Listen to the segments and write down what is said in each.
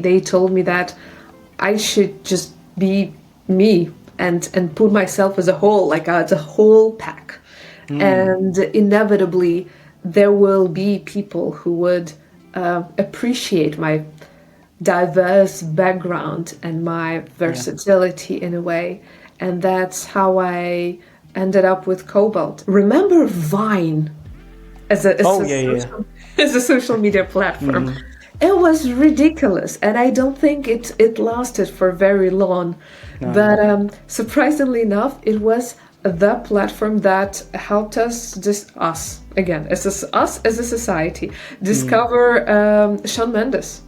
They told me that I should just be me and put myself as a whole, like as a whole pack. And inevitably, there will be people who would appreciate my diverse background and my versatility in a way. And that's how I ended up with Kobalt. Remember Vine as a social media platform? It was ridiculous, and I don't think it lasted for very long. No. But surprisingly enough, it was the platform that helped us, just us as a society, discover Shawn Mendes,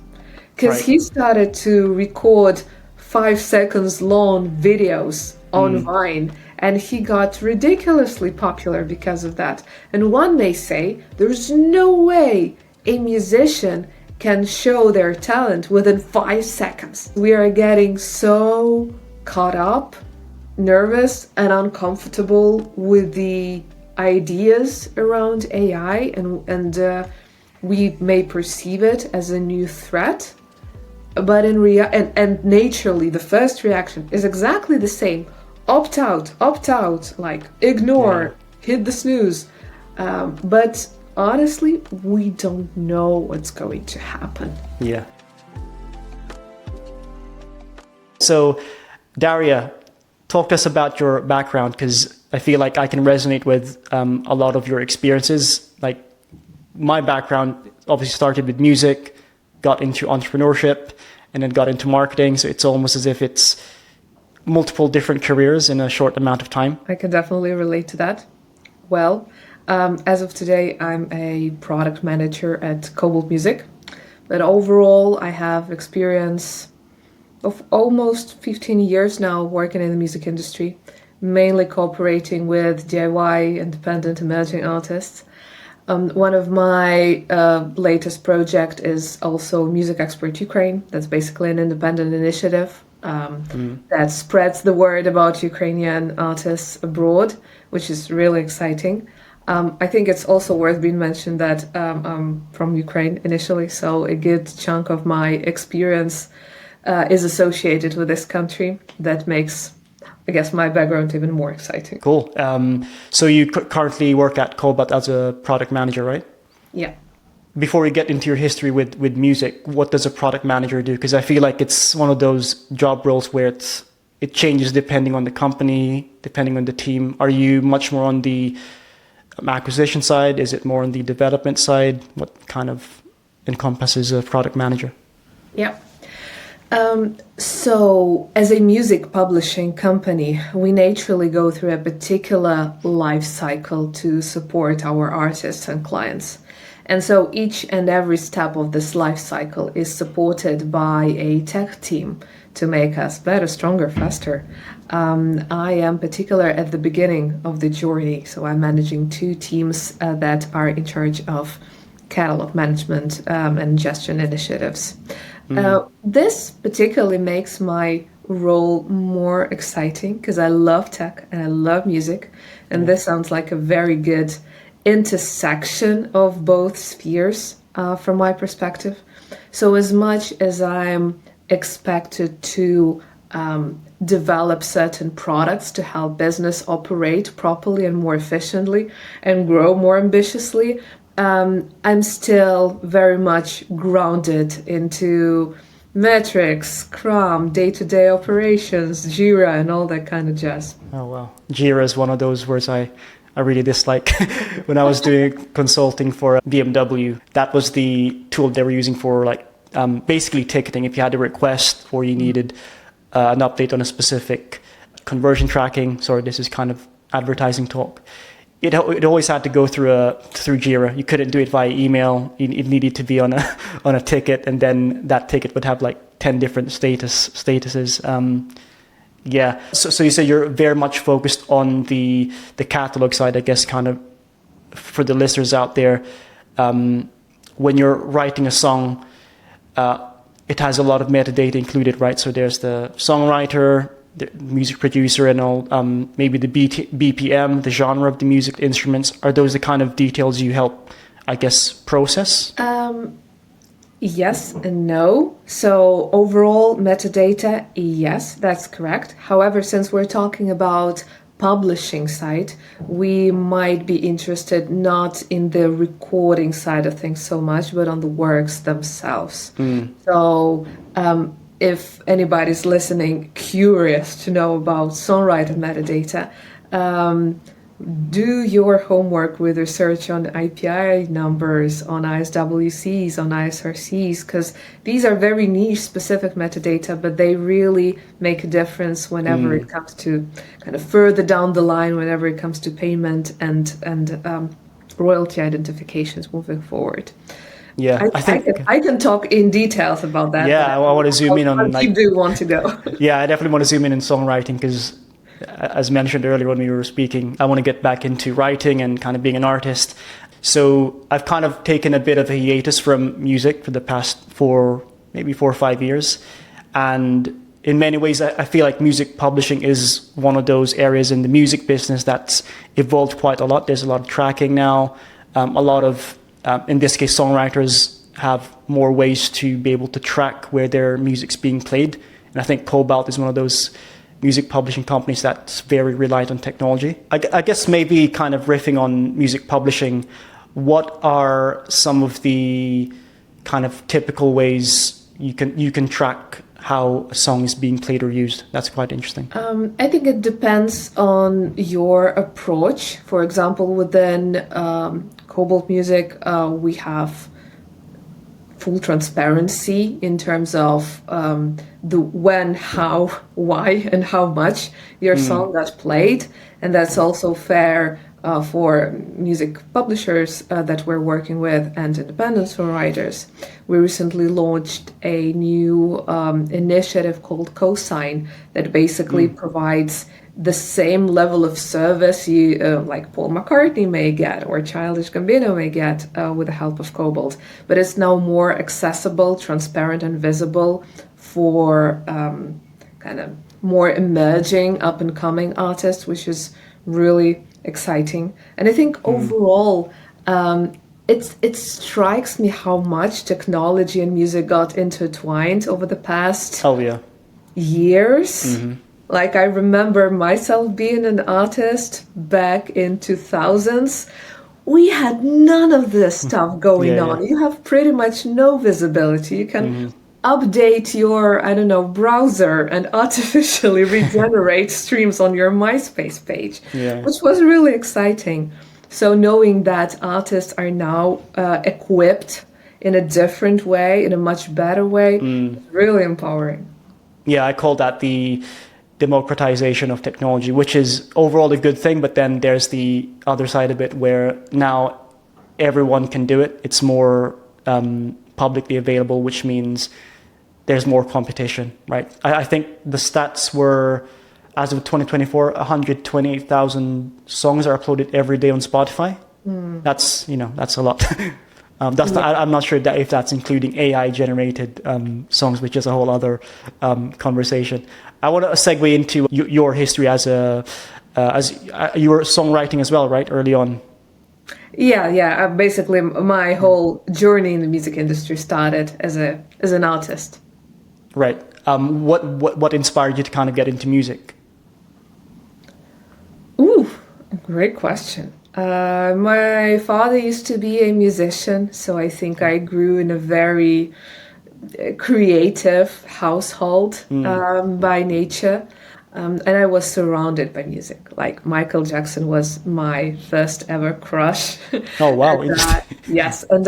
because he started to record 5 seconds long videos on Vine, and he got ridiculously popular because of that. And one may say there's no way a musician can show their talent within 5 seconds. We are getting so caught up, nervous, and uncomfortable with the ideas around AI, and we may perceive it as a new threat, but in and naturally the first reaction is exactly the same: opt out, like ignore, hit the snooze. But honestly, we don't know what's going to happen. Yeah. So, Daria, talk to us about your background, because I feel like I can resonate with a lot of your experiences. Like, my background obviously started with music, got into entrepreneurship, and then got into marketing. So it's almost as if it's multiple different careers in a short amount of time. I can definitely relate to that. Well, as of today, I'm a product manager at Kobalt Music. But overall, I have experience of almost 15 years now working in the music industry, mainly cooperating with DIY, independent emerging artists. One of my latest project is also Music Expert Ukraine. That's basically an independent initiative that spreads the word about Ukrainian artists abroad, which is really exciting. I think it's also worth being mentioned that I'm from Ukraine initially, so a good chunk of my experience is associated with this country. That makes, I guess, my background even more exciting. Cool. So you currently work at Kobalt as a product manager, right? Yeah. Before we get into your history with music, what does a product manager do? Because I feel like it's one of those job roles where it changes depending on the company, depending on the team. Are you much more on the acquisition side? Is it more on the development side? What kind of encompasses a product manager? Yeah. So as a music publishing company, we naturally go through a particular life cycle to support our artists and clients. And so each and every step of this life cycle is supported by a tech team to make us better, stronger, faster. I am particular at the beginning of the journey. So I'm managing 2 teams that are in charge of catalog management and gestion initiatives. This particularly makes my role more exciting because I love tech and I love music. And this sounds like a very good intersection of both spheres from my perspective. So as much as I'm expected to develop certain products to help business operate properly and more efficiently and grow more ambitiously, I'm still very much grounded into metrics, Scrum, day-to-day operations, Jira, and all that kind of jazz. Oh, wow. Jira is one of those words I really dislike. When I was doing consulting for BMW, that was the tool they were using for basically ticketing. If you had a request or you needed an update on a specific conversion tracking, sorry, this is kind of advertising talk. It always had to go through Jira. You couldn't do it via email. It needed to be on a ticket, and then that ticket would have 10 different statuses. Yeah. So you say you're very much focused on the catalog side, I guess, kind of for the listeners out there. When you're writing a song, it has a lot of metadata included, right? So there's the songwriter, the music producer, and all, maybe the BPM, the genre of the music, instruments. Are those the kind of details you help, I guess, process? Yes and no. So overall metadata, yes, that's correct. However, since we're talking about publishing side, we might be interested not in the recording side of things so much, but on the works themselves. So if anybody's listening, curious to know about songwriter metadata, do your homework with research on IPI numbers, on ISWCs, on ISRCs, because these are very niche specific metadata, but they really make a difference whenever it comes to kind of further down the line, whenever it comes to payment and royalty identifications moving forward. Yeah, I can talk in details about that. Yeah, I want to zoom in on how deep do you want to go? Yeah, I definitely want to zoom in songwriting because, as mentioned earlier when we were speaking, I want to get back into writing and kind of being an artist. So I've kind of taken a bit of a hiatus from music for the past maybe 4 or 5 years. And in many ways, I feel like music publishing is one of those areas in the music business that's evolved quite a lot. There's a lot of tracking now. A lot of, in this case, songwriters have more ways to be able to track where their music's being played. And I think Kobalt is one of those music publishing companies that's very reliant on technology. I guess maybe kind of riffing on music publishing, what are some of the kind of typical ways you can track how a song is being played or used? That's quite interesting. I think it depends on your approach. For example, within Kobalt Music, we have full transparency in terms of the when, how, why, and how much your song got played. And that's also fair for music publishers that we're working with and independent songwriters. We recently launched a new initiative called Cosign that basically provides the same level of service you like Paul McCartney may get or Childish Gambino may get with the help of Kobalt, but it's now more accessible, transparent, and visible for kind of more emerging, up-and-coming artists, which is really exciting. And I think overall, it strikes me how much technology and music got intertwined over the past years. Like I remember myself being an artist back in 2000s. We had none of this stuff going on. You have pretty much no visibility. You can update your, I don't know, browser and artificially regenerate streams on your MySpace page, which was really exciting. So knowing that artists are now equipped in a different way, in a much better way, is really empowering. Yeah, I call that the democratization of technology, which is overall a good thing, but then there's the other side of it where now everyone can do it. It's more publicly available, which means there's more competition, right? I think the stats were, as of 2024, 128,000 songs are uploaded every day on Spotify. That's a lot. I'm not sure if that's including AI-generated songs, which is a whole other conversation. I want to segue into your history as you were songwriting as well, right? Early on. Yeah. Basically, my whole journey in the music industry started as an artist. Right. What inspired you to kind of get into music? Ooh, great question. My father used to be a musician, so I think I grew in a very creative household by nature. And I was surrounded by music. Like Michael Jackson was my first ever crush. Oh wow! Yes, and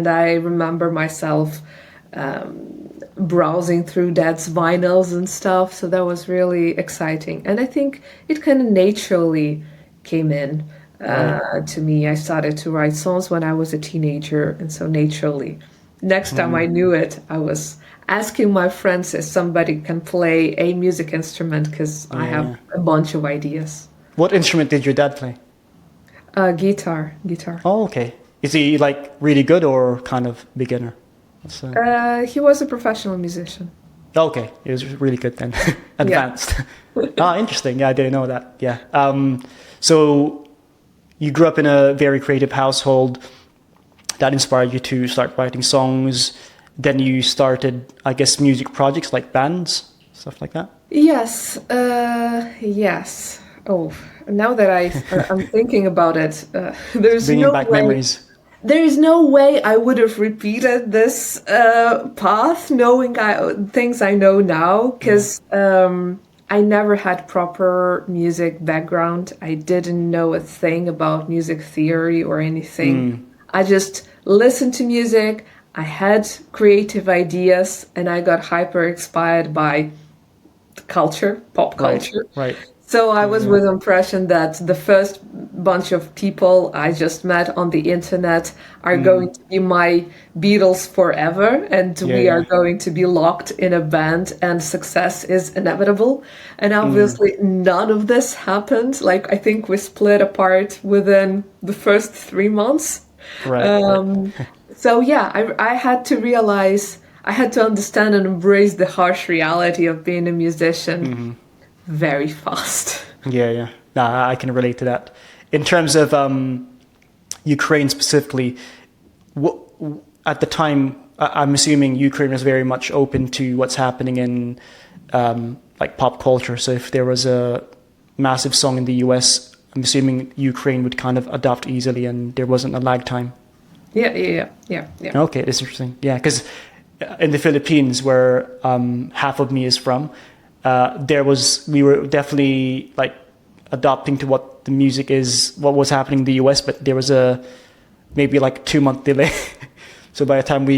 I remember myself browsing through Dad's vinyls and stuff. So that was really exciting, and I think it kind of naturally came in to me. I started to write songs when I was a teenager, and so naturally, next time I knew it, I was asking my friends if somebody can play a music instrument because I have a bunch of ideas. What instrument did your dad play? Guitar. Oh, okay. Is he like really good or kind of beginner? He was a professional musician. Okay, he was really good then. Advanced. Interesting. Yeah, I didn't know that. Yeah. So you grew up in a very creative household that inspired you to start writing songs. then you started, I guess, music projects like bands, stuff like that? Yes, yes. Oh, now that I'm thinking about it, there's Bringing no back way. memories. There is no way I would have repeated this path knowing things I know now, because I never had proper music background. I didn't know a thing about music theory or anything. I just listened to music, I had creative ideas, and I got hyper inspired by culture, pop culture. Right. So I was with the impression that the first bunch of people I just met on the internet are going to be my Beatles forever, and we are going to be locked in a band, and success is inevitable. And obviously none of this happened. Like, I think we split apart within the first 3 months. Right. So yeah, I had to realize, I had to understand and embrace the harsh reality of being a musician very fast. Yeah. Nah, I can relate to that. In terms of Ukraine specifically, at the time, I'm assuming Ukraine was very much open to what's happening in like pop culture. So if there was a massive song in the US, I'm assuming Ukraine would kind of adapt easily and there wasn't a lag time. Yeah. Okay, that's interesting. Yeah, because in the Philippines, where half of me is from, we were definitely like adapting to what the music is, what was happening in the US, but there was maybe like 2-month delay. So by the time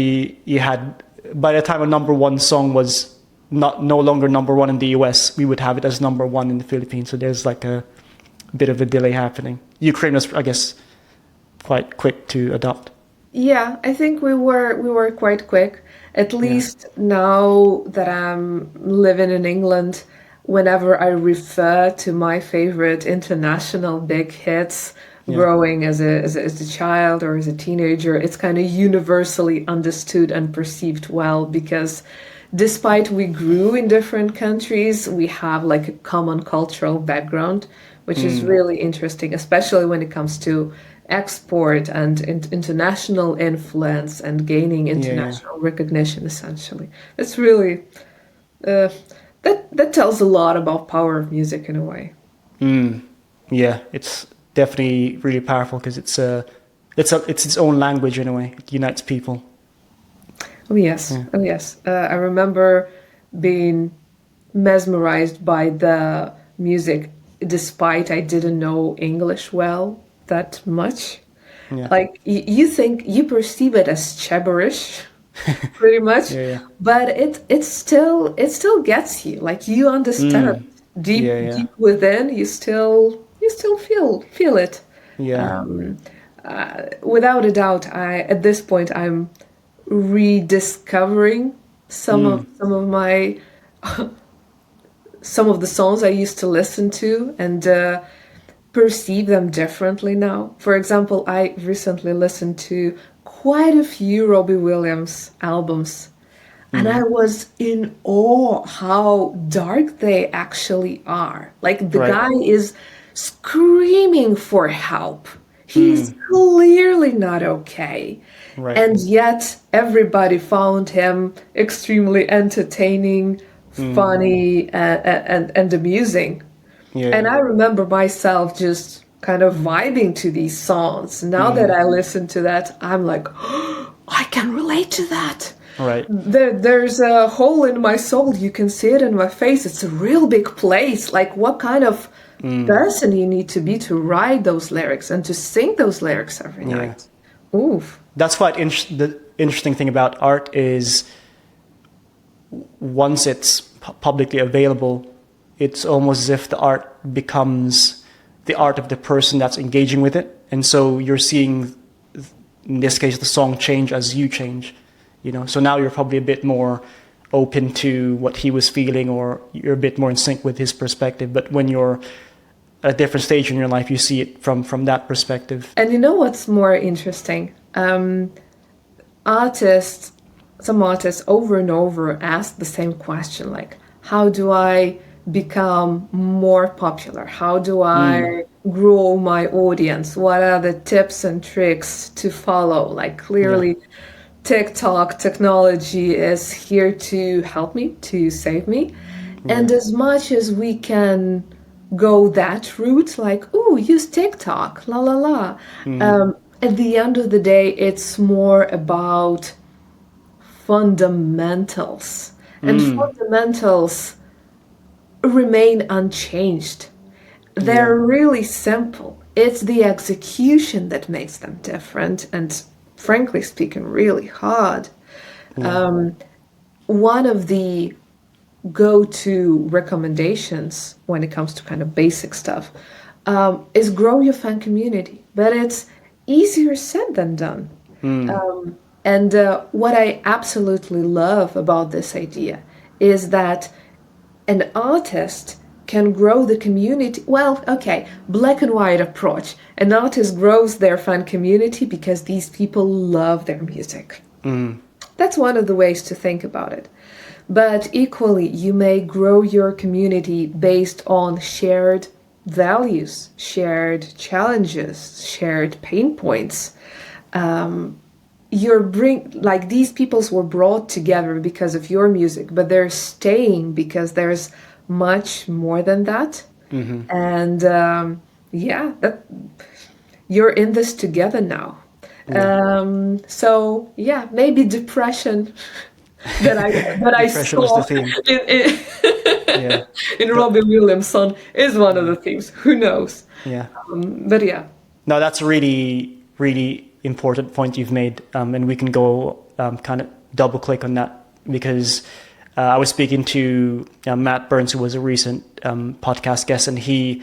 a number one song was no longer number one in the US, we would have it as number one in the Philippines. So there's like a bit of a delay happening. Ukraine was, I guess, quite quick to adopt. Yeah, I think we were quite quick. At least now that I'm living in England, whenever I refer to my favorite international big hits, growing as a child or as a teenager, it's kind of universally understood and perceived well, because despite we grew in different countries, we have like a common cultural background, which is really interesting, especially when it comes to export and international influence and gaining international recognition. Essentially, it's really that tells a lot about power of music in a way. Yeah, it's definitely really powerful because it's its own language in a way. It unites people. Oh yes. I remember being mesmerized by the music, despite I didn't know English well that much. Like you perceive it as gibberish pretty much, but it still gets you. Like, you understand deep within, you still feel it. Without a doubt, at this point I'm rediscovering some of my some of the songs I used to listen to, and perceive them differently now. For example, I recently listened to quite a few Robbie Williams albums, and I was in awe how dark they actually are. Like, the guy is screaming for help. He's clearly not okay. And yet everybody found him extremely entertaining, funny, and amusing. And I remember myself just kind of vibing to these songs. Now that I listen to that, I'm like, oh, I can relate to that. There's a hole in my soul. You can see it in my face. It's a real big place. Like, what kind of person you need to be to write those lyrics and to sing those lyrics every night. Oof. That's quite the interesting thing about art is once it's publicly available, it's almost as if the art becomes the art of the person that's engaging with it. And so you're seeing, in this case, the song change as you change, So now you're probably a bit more open to what he was feeling, or you're a bit more in sync with his perspective. But when you're at a different stage in your life, you see it from that perspective. And you know what's more interesting? Some artists over and over ask the same question, like, how do I become more popular? How do I grow my audience? What are the tips and tricks to follow? Like, clearly TikTok technology is here to help me, to save me. And as much as we can go that route, like, oh, use TikTok, la la la. At the end of the day, it's more about fundamentals. And fundamentals remain unchanged. They're really simple. It's the execution that makes them different and, frankly speaking, really hard. One of the go-to recommendations when it comes to kind of basic stuff is grow your fan community, but it's easier said than done. And what I absolutely love about this idea is that an artist can grow the community. Well, okay, black and white approach. An artist grows their fan community because these people love their music. That's one of the ways to think about it. But equally, you may grow your community based on shared values, shared challenges, shared pain points. These peoples were brought together because of your music, but they're staying because there's much more than that. And you're in this together now. So yeah, maybe depression that I saw in Robbie Williams' song is one of the themes. Who knows? But yeah. No, that's a really, really important point you've made, and we can go kind of double click on that because I was speaking to Matt Burns, who was a recent podcast guest, and he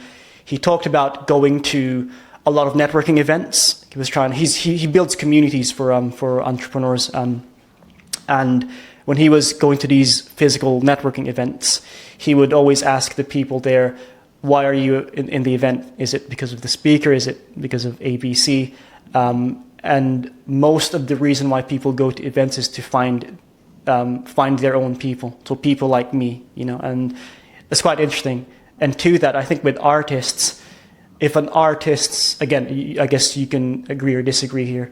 talked about going to a lot of networking events. He builds communities for entrepreneurs, and when he was going to these physical networking events, he would always ask the people there, why are you in the event? Is it because of the speaker? Is it because of ABC? And most of the reason why people go to events is to find their own people. So people like me, and it's quite interesting. And to that, I think with artists, if an artist, again, I guess you can agree or disagree here,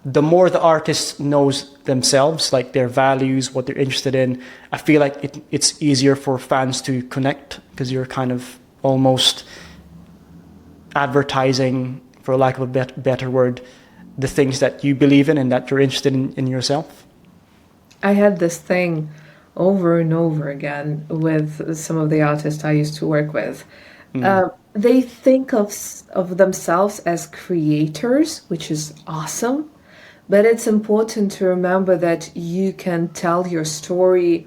the more the artist knows themselves, like their values, what they're interested in, I feel like it's easier for fans to connect because you're kind of almost advertising, for lack of a better word, the things that you believe in and that you're interested in yourself. I had this thing over and over again with some of the artists I used to work with. They think of themselves as creators, which is awesome. But it's important to remember that you can tell your story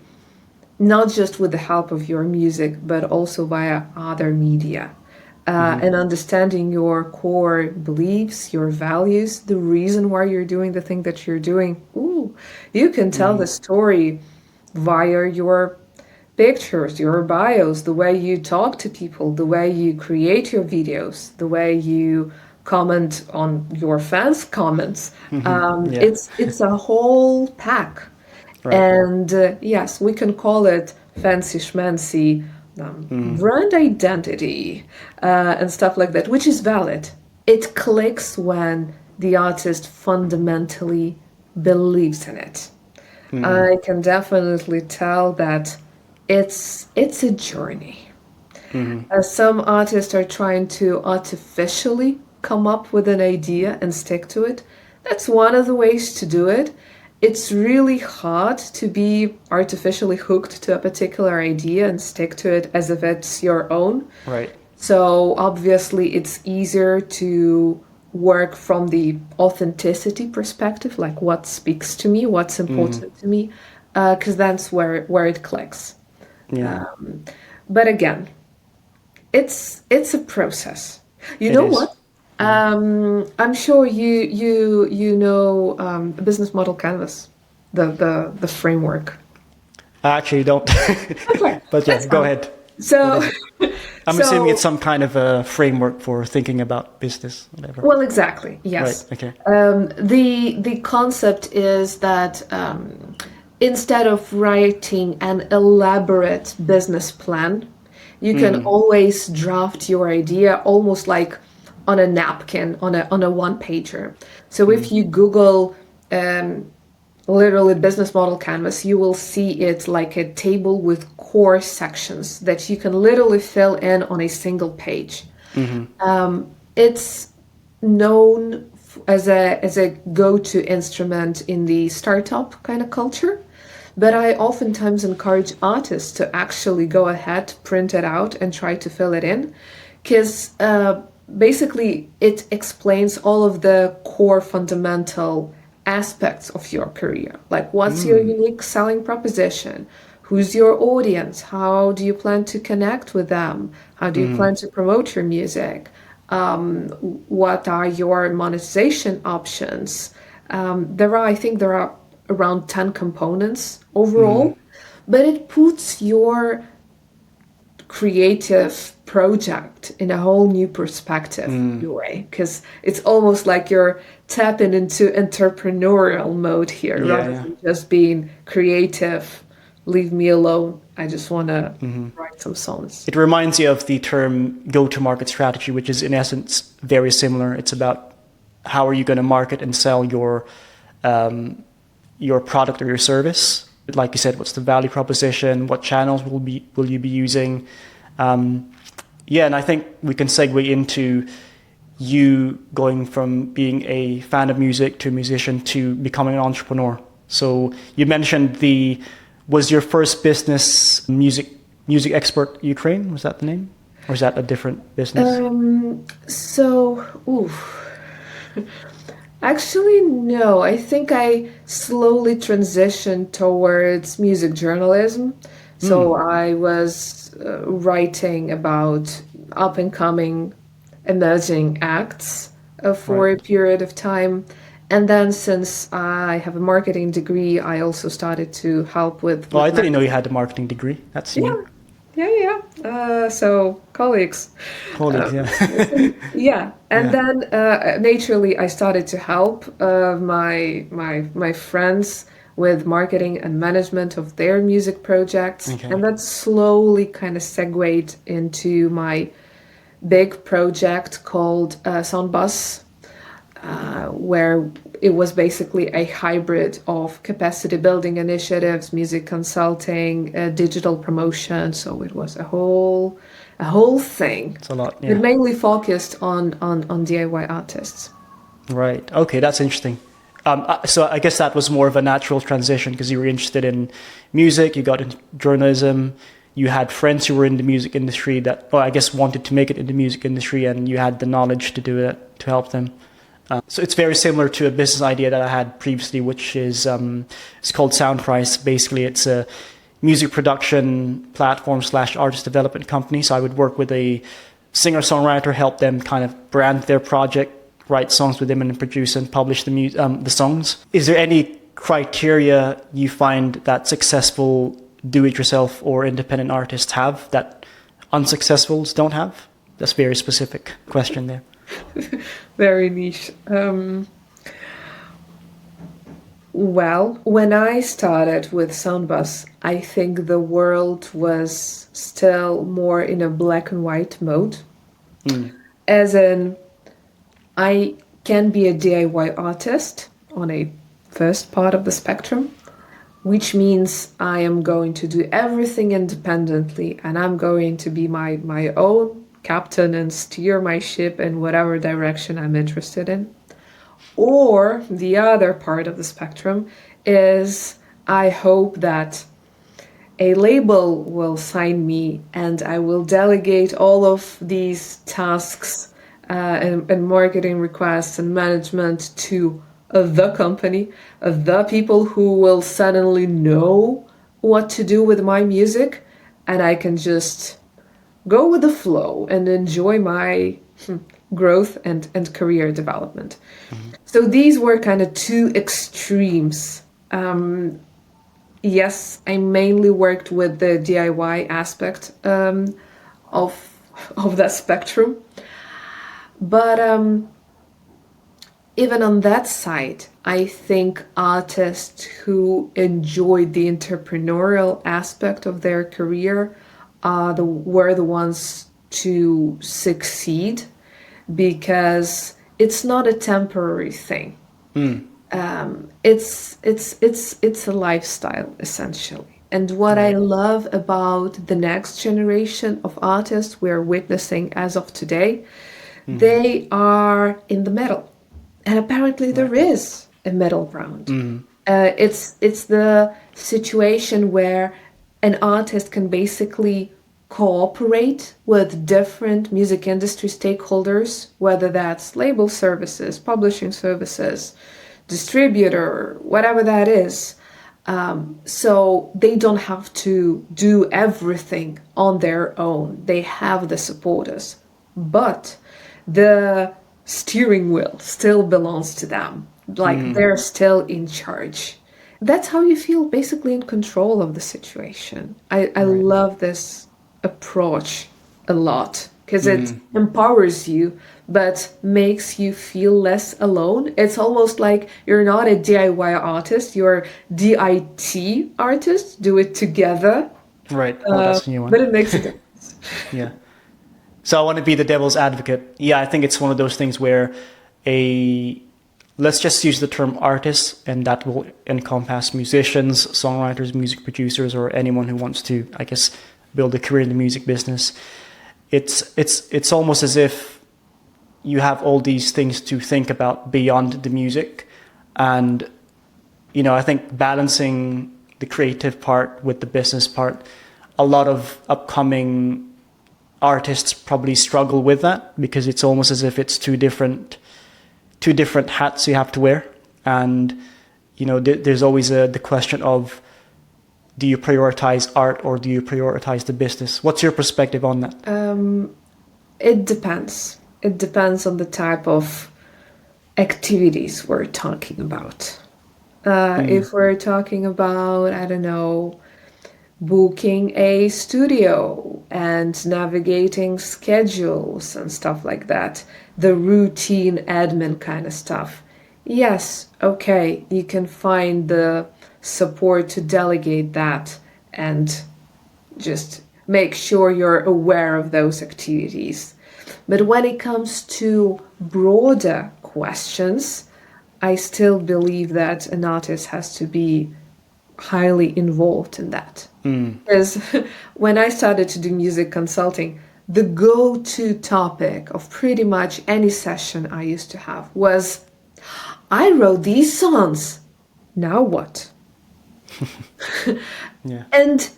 not just with the help of your music, but also via other media. And understanding your core beliefs, your values, the reason why you're doing the thing that you're doing. You can tell the story via your pictures, your bios, the way you talk to people, the way you create your videos, the way you comment on your fans' comments. It's a whole pack. Right. And yes, we can call it fancy schmancy, brand identity, and stuff like that, which is valid. It clicks when the artist fundamentally believes in it. I can definitely tell that it's a journey. Some artists are trying to artificially come up with an idea and stick to it. That's one of the ways to do it. It's really hard to be artificially hooked to a particular idea and stick to it as if it's your own. Right. So obviously it's easier to work from the authenticity perspective, like what speaks to me, what's important to me, because that's where it clicks. But again, it's a process. You know what? I'm sure you know business model canvas, the framework. I actually don't. Okay, but yeah, go ahead. So I'm assuming it's some kind of a framework for thinking about business, whatever. Well, exactly. Yes. Right. Okay. The concept is that instead of writing an elaborate business plan, you can always draft your idea almost like on a napkin, on a one-pager. So if you Google literally business model canvas, you will see it like a table with core sections that you can literally fill in on a single page. It's known as a go-to instrument in the startup kind of culture, but I oftentimes encourage artists to actually go ahead, print it out, and try to fill it in, because basically it explains all of the core fundamental aspects of your career, like what's your unique selling proposition, who's your audience, how do you plan to connect with them, how do you plan to promote your music, what are your monetization options. I think there are around 10 components overall, but it puts your creative project in a whole new perspective in a way, because it's almost like you're tapping into entrepreneurial mode here, rather than just being creative. Leave me alone. I just want to write some songs. It reminds you of the term go-to-market strategy, which is in essence very similar. It's about how are you going to market and sell your product or your service. Like you said, what's the value proposition? What channels will you be using? And I think we can segue into you going from being a fan of music to a musician to becoming an entrepreneur. So you mentioned was your first business music expert Ukraine? Was that the name? Or is that a different business? Actually, no. I think I slowly transitioned towards music journalism. So I was writing about up-and-coming emerging acts for a period of time. And then since I have a marketing degree, I also started to help with... I didn't know you had a marketing degree. That's new. Yeah. So colleagues. Yeah. And then naturally I started to help my friends with marketing and management of their music projects. And that slowly kind of segued into my big project called Soundbus, where it was basically a hybrid of capacity building initiatives, music consulting, digital promotion. So it was a whole thing. It's a lot. It mainly focused on DIY artists. Right. Okay, that's interesting. So I guess that was more of a natural transition because you were interested in music, you got into journalism, you had friends who were in the music industry that, I guess, wanted to make it in the music industry, and you had the knowledge to do it, to help them. So it's very similar to a business idea that I had previously, which is it's called Soundprice. Basically, it's a music production platform / artist development company. So I would work with a singer-songwriter, help them kind of brand their project, write songs with them, and produce and publish the songs. Is there any criteria you find that successful do-it-yourself or independent artists have that unsuccessfuls don't have? That's a very specific question there. Very niche. Well, when I started with Soundbus, I think the world was still more in a black and white mode. As in, I can be a DIY artist on a first part of the spectrum, which means I am going to do everything independently and I'm going to be my own captain and steer my ship in whatever direction I'm interested in. Or the other part of the spectrum is I hope that a label will sign me and I will delegate all of these tasks and marketing requests and management to the company, the people who will suddenly know what to do with my music, and I can just go with the flow and enjoy my growth and career development. So these were kind of two extremes. Yes, I mainly worked with the DIY aspect of that spectrum. But even on that side, I think artists who enjoyed the entrepreneurial aspect of their career were the ones to succeed, because it's not a temporary thing. It's a lifestyle essentially. And what I love about the next generation of artists we're witnessing as of today, they are in the middle, and apparently there is a middle ground. It's the situation where an artist can basically cooperate with different music industry stakeholders, whether that's label services, publishing services, distributor, whatever that is. So they don't have to do everything on their own. They have the supporters, but the steering wheel still belongs to them. Like they're still in charge. That's how you feel basically in control of the situation. I love this approach a lot because it empowers you but makes you feel less alone. It's almost like you're not a DIY artist, you're DIT artist, do it together. Right. Oh, that's a new one. But it makes a difference. Yeah. So I want to be the devil's advocate. Yeah, I think it's one of those things where let's just use the term artists, and that will encompass musicians, songwriters, music producers, or anyone who wants to, I guess, build a career in the music business. It's almost as if you have all these things to think about beyond the music. And, I think balancing the creative part with the business part, a lot of upcoming artists probably struggle with that because it's almost as if it's two different hats you have to wear. And, there's always the question of, do you prioritize art or do you prioritize the business? What's your perspective on that? It depends. It depends on the type of activities we're talking about. If we're talking about, I don't know, booking a studio and navigating schedules and stuff like that, the routine admin kind of stuff, yes, okay, you can find the support to delegate that and just make sure you're aware of those activities. But when it comes to broader questions, I still believe that an artist has to be highly involved in that. Because when I started to do music consulting, the go-to topic of pretty much any session I used to have was, I wrote these songs, now what? Yeah. And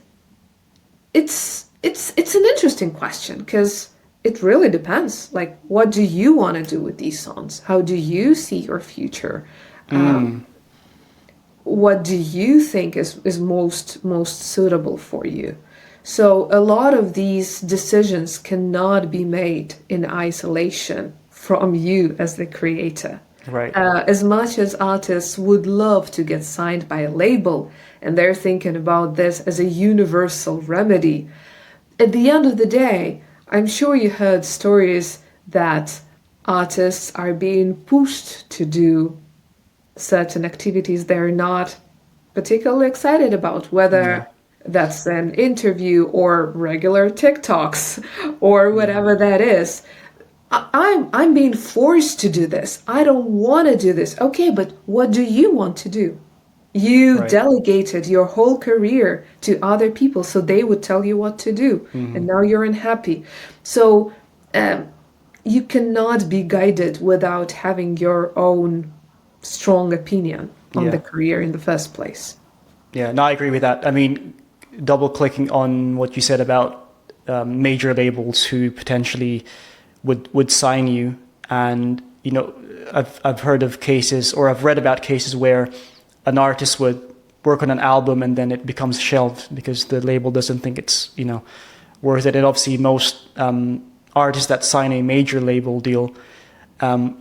it's an interesting question because it really depends. Like, what do you want to do with these songs? How do you see your future? What do you think is most suitable for you? So a lot of these decisions cannot be made in isolation from you as the creator. Right. As much as artists would love to get signed by a label, and they're thinking about this as a universal remedy, at the end of the day, I'm sure you heard stories that artists are being pushed to do certain activities they're not particularly excited about, whether that's an interview or regular TikToks or whatever that is. I'm being forced to do this. I don't want to do this. Okay, but what do you want to do? You delegated your whole career to other people so they would tell you what to do. And now you're unhappy. So you cannot be guided without having your own strong opinion on the career in the first place. Yeah, no, I agree with that. I mean, double clicking on what you said about major labels who potentially would sign you. And, I've heard of cases, or I've read about cases where an artist would work on an album and then it becomes shelved because the label doesn't think it's, worth it. And obviously most artists that sign a major label deal,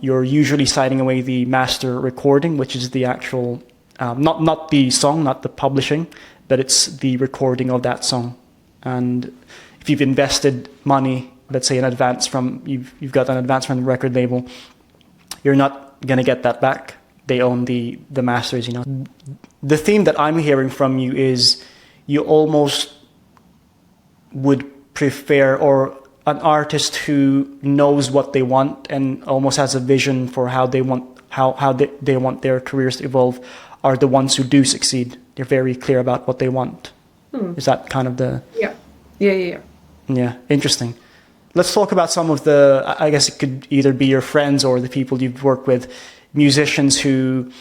you're usually signing away the master recording, which is the actual, not the song, not the publishing, but it's the recording of that song. And if you've invested money, let's say you've got an advance from the record label, you're not going to get that back. They own the masters, The theme that I'm hearing from you is you almost would prefer, or an artist who knows what they want and almost has a vision for how they want how they want their careers to evolve are the ones who do succeed. They're very clear about what they want. Is that kind of the... Yeah. Interesting. Let's talk about some of the, I guess it could either be your friends or the people you've worked with, musicians who,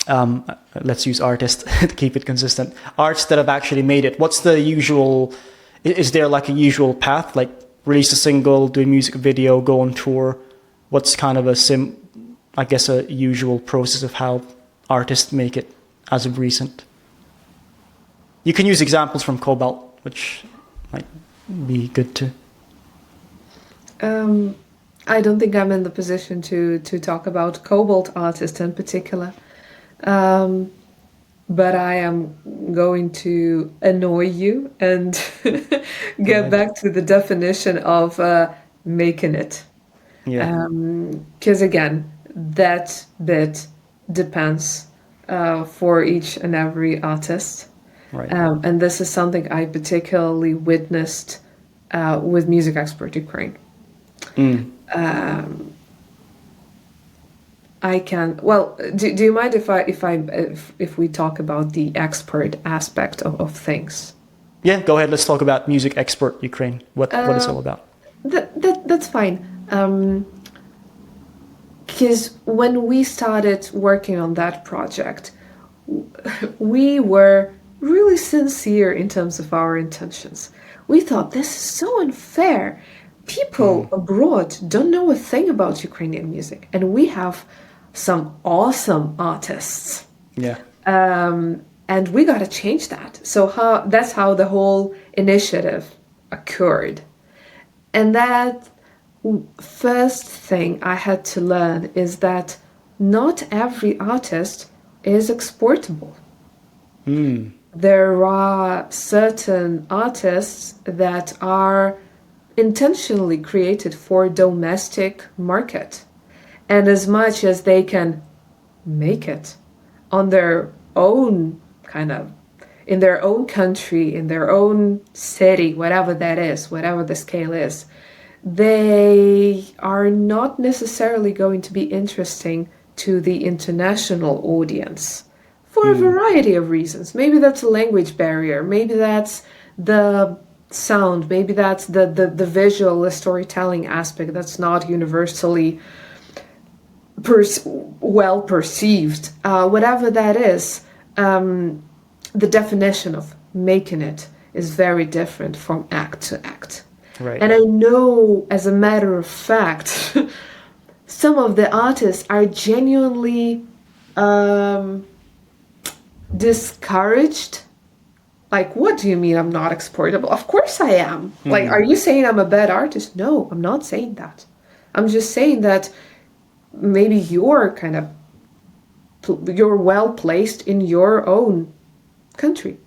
let's use artists to keep it consistent, artists that have actually made it. What's the usual, is there like a usual path, like release a single, do a music video, go on tour? What's kind of a usual process of how artists make it as of recent? You can use examples from Kobalt, which might be good too. I don't think I'm in the position to talk about Kobalt artists in particular. But I am going to annoy you and get back to the definition of making it. Yeah. Because again, that bit depends for each and every artist. Right. And this is something I particularly witnessed with Music Expert Ukraine. I can. Well, do you mind if we talk about the expert aspect of things? Yeah, go ahead. Let's talk about Music Expert Ukraine. What it's all about. That's fine. Because when we started working on that project, we were really sincere in terms of our intentions. We thought this is so unfair. People abroad don't know a thing about Ukrainian music, and we have some awesome artists. Yeah. And we got to change that. So that's how the whole initiative occurred. And that first thing I had to learn is that not every artist is exportable. There are certain artists that are intentionally created for domestic market. And as much as they can make it on their own in their own country, in their own city, whatever that is, whatever the scale is, they are not necessarily going to be interesting to the international audience for a variety of reasons. Maybe that's a language barrier. Maybe that's the sound. Maybe that's the visual, the storytelling aspect that's not universally well perceived. Whatever that is, the definition of making it is very different from act to act. Right. And I know, as a matter of fact, some of the artists are genuinely discouraged. Like, what do you mean I'm not exportable? Of course I am. Like, are you saying I'm a bad artist? No, I'm not saying that. I'm just saying that maybe you're well placed in your own country,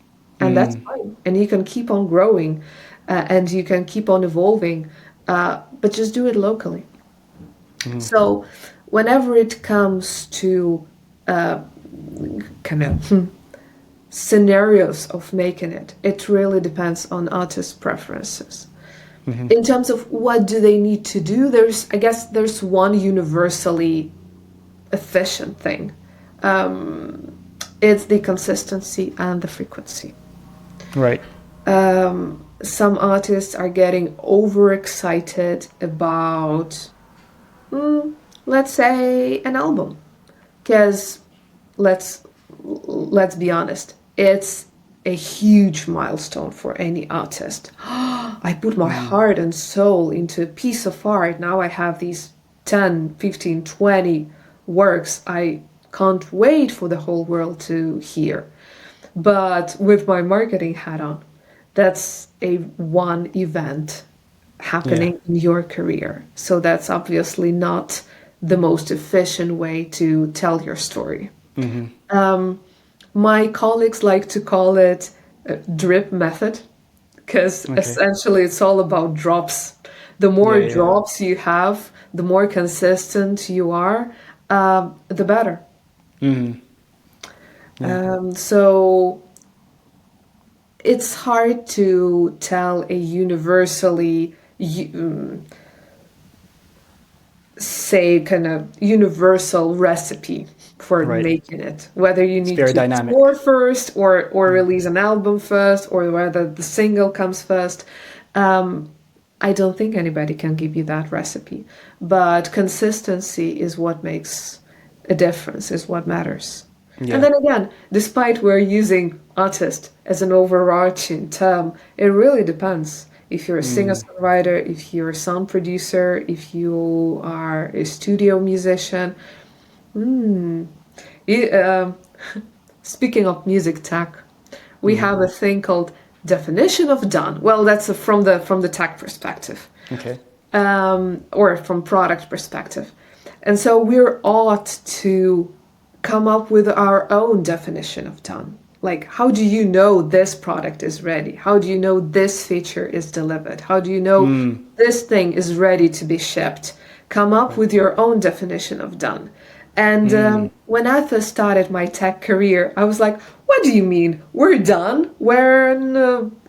and that's fine. And you can keep on growing, and you can keep on evolving, but just do it locally. So whenever it comes to scenarios of making it, it really depends on artist preferences. In terms of what do they need to do, there's one universally efficient thing. It's the consistency and the frequency. Right. Some artists are getting overexcited about, let's say, an album. Because let's be honest, it's a huge milestone for any artist. I put my heart and soul into a piece of art. Now I have these 10, 15, 20 works I can't wait for the whole world to hear. But with my marketing hat on, that's a one event happening in your career. So that's obviously not the most efficient way to tell your story. My colleagues like to call it a drip method, because essentially it's all about drops. The more drops you have, the more consistent you are, the better. So it's hard to tell a universally say, kind of universal recipe for Right. making it. Whether you need very to dynamic. tour first or release an album first, or whether the single comes first. I don't think anybody can give you that recipe. But consistency is what makes a difference, is what matters. Yeah. And then again, despite we're using artist as an overarching term, it really depends. If you're a singer-songwriter, if you're a sound producer, if you are a studio musician. Speaking of music tech, we have a thing called definition of done. Well, that's from the tech perspective, Okay. or from product perspective. And so we're ought to come up with our own definition of done. Like, how do you know this product is ready? How do you know this feature is delivered? How do you know this thing is ready to be shipped? Come up with your own definition of done. And when I first started my tech career, I was like, what do you mean? We're done when